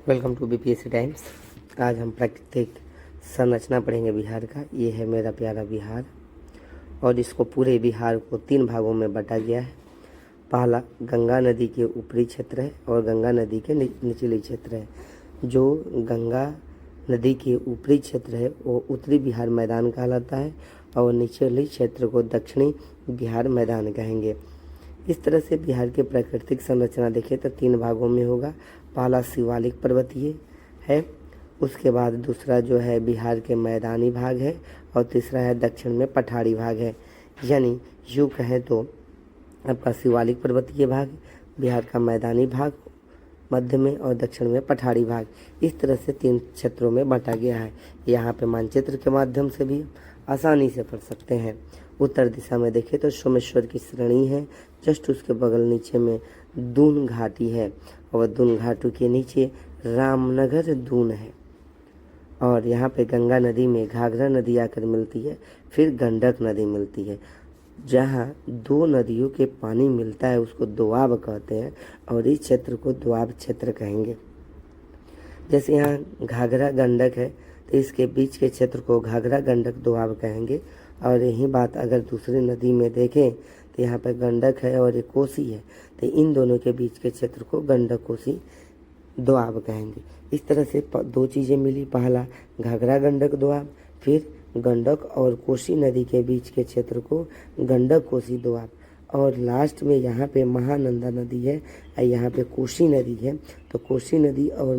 Welcome to BPSC times. आज हम प्राकृतिक संरचना पढ़ेंगे बिहार का। ये है मेरा प्यारा बिहार और इसको पूरे बिहार को 3 भागों में बांटा गया है। पहला गंगा नदी के ऊपरी क्षेत्र है और गंगा नदी के निचले क्षेत्र है। जो गंगा नदी के ऊपरी क्षेत्र है वो उत्तरी बिहार मैदान कहलाता है और निचले क्षेत्र को दक्षिणी बिहार मैदान कहेंगे। इस तरह से बिहार की प्राकृतिक संरचना देखें तो 3 भागों में होगा। पहला शिवालिक पर्वतीय है, उसके बाद दूसरा जो है बिहार के मैदानी भाग है और तीसरा है दक्षिण में पठारी भाग है। यानी यूँ कहें तो आपका शिवालिक पर्वतीय भाग, बिहार का मैदानी भाग मध्य में और दक्षिण में पठारी भाग। इस तरह से 3 क्षेत्रों में बांटा गया है। यहाँ पे मानचित्र के माध्यम से भी आसानी से पढ़ सकते हैं। उत्तर दिशा में देखें तो सोमेश्वर की श्रेणी है, जस्ट उसके बगल नीचे में दून घाटी है और दून घाटी के नीचे रामनगर दून है। और यहाँ पे गंगा नदी में घाघरा नदी आकर मिलती है, फिर गंडक नदी मिलती है। जहाँ 2 नदियों के पानी मिलता है उसको दोआब कहते हैं और इस क्षेत्र को दोआब क्षेत्र कहेंगे। जैसे यहाँ घाघरा गंडक है तो इसके बीच के क्षेत्र को घाघरा गंडक दोआब कहेंगे। और यही बात अगर दूसरी नदी में देखें तो यहाँ पर गंडक है और एक कोसी है, तो इन दोनों के बीच के क्षेत्र को गंडक कोसी दोआब कहेंगे। इस तरह से 2 चीज़ें मिली, पहला घाघरा गंडक दोआब, फिर गंडक और कोसी नदी के बीच के क्षेत्र को गंडक कोसी दोआब। और लास्ट में यहाँ पे महानंदा नदी है और यहाँ पे कोसी नदी है, तो कोसी नदी और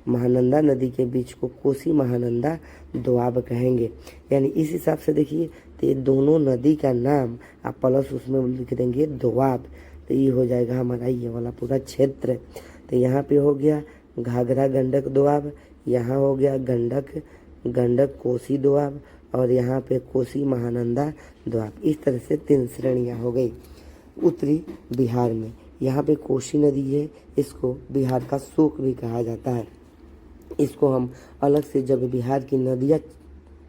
महानंदा नदी के बीच को कोसी महानंदा दोआब कहेंगे। यानी इस हिसाब से देखिए तो ये दोनों नदी का नाम आप प्लस उसमें लिख देंगे दोआब, तो ये हो जाएगा हमारा ये वाला पूरा क्षेत्र। तो यहाँ पे हो गया घाघरा गंडक दोआब, यहाँ हो गया गंडक कोसी दोआब और यहाँ पे कोसी महानंदा दोआब। इस तरह से 3 श्रेणियाँ हो गई उत्तरी बिहार में। यहाँ पे कोसी नदी है, इसको बिहार का शोक भी कहा जाता है। इसको हम अलग से जब बिहार की नदियाँ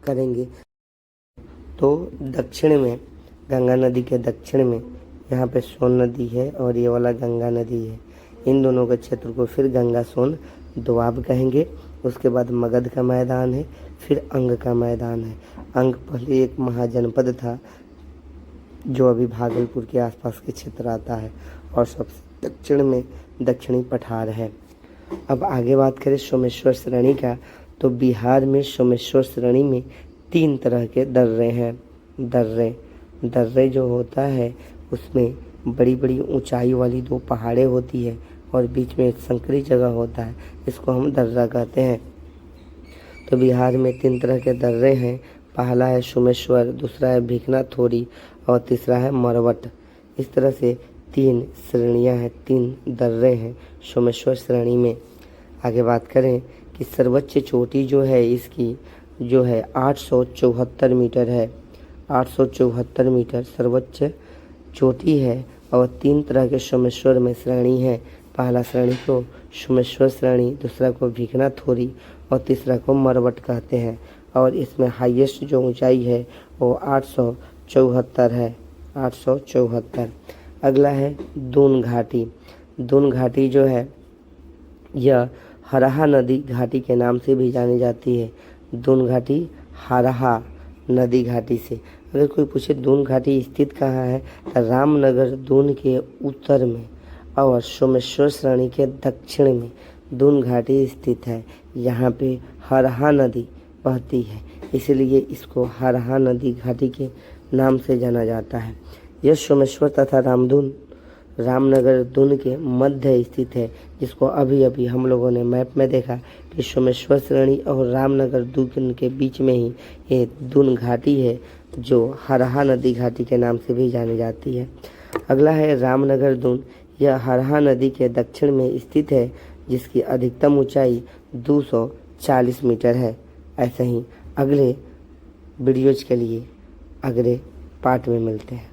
करेंगे तो दक्षिण में गंगा नदी के दक्षिण में यहाँ पे सोन नदी है और ये वाला गंगा नदी है। इन दोनों के क्षेत्र को फिर गंगा सोन दोआब कहेंगे। उसके बाद मगध का मैदान है, फिर अंग का मैदान है। अंग पहले एक महाजनपद था जो अभी भागलपुर के आसपास के क्षेत्र आता है और सबसे दक्षिण में दक्षिणी पठार है। अब आगे बात करें सोमेश्वर श्रेणी का, तो बिहार में सोमेश्वर श्रेणी में 3 तरह के दर्रे हैं। दर्रे जो होता है उसमें बड़ी बड़ी ऊंचाई वाली 2 पहाड़ें होती है और बीच में एक संकरी जगह होता है, इसको हम दर्रा कहते हैं। तो बिहार में 3 तरह के दर्रे हैं। पहला है सोमेश्वर, दूसरा है भिकनाथोरी और तीसरा है मरवट। इस तरह से 3 श्रेणियां हैं, 3 दर्रे हैं सोमेश्वर श्रेणी में। आगे बात करें कि सर्वोच्च चोटी जो है इसकी जो है 874 मीटर है। 874 मीटर सर्वोच्च चोटी है और 3 तरह के सोमेश्वर में श्रेणी है। पहला श्रेणी को सोमेश्वर श्रेणी, दूसरा को भिकनाथोरी और तीसरा को मरवट कहते हैं। और इसमें हाईएस्ट जो ऊंचाई है वो 874 है, 874। अगला है दून घाटी। दून घाटी जो है यह हरहा नदी घाटी के नाम से भी जानी जाती है। दून घाटी हरहा नदी घाटी से। अगर कोई पूछे दून घाटी स्थित कहाँ है तो रामनगर दून के उत्तर में और सोमेश्वर श्रेणी के दक्षिण में दून घाटी स्थित है। यहाँ पे हरहा नदी बहती है, इसलिए इसको हरहा नदी घाटी के नाम से जाना जाता है। यह सोमेश्वर तथा रामनगर दून के मध्य स्थित है, जिसको अभी अभी हम लोगों ने मैप में देखा कि सोमेश्वर श्रेणी और रामनगर दून के बीच में ही ये दून घाटी है जो हरहा नदी घाटी के नाम से भी जानी जाती है। अगला है रामनगर दून। यह हरहा नदी के दक्षिण में स्थित है, जिसकी अधिकतम ऊंचाई 240 मीटर है। ऐसे ही अगले वीडियोज के लिए अगले पार्ट में मिलते हैं।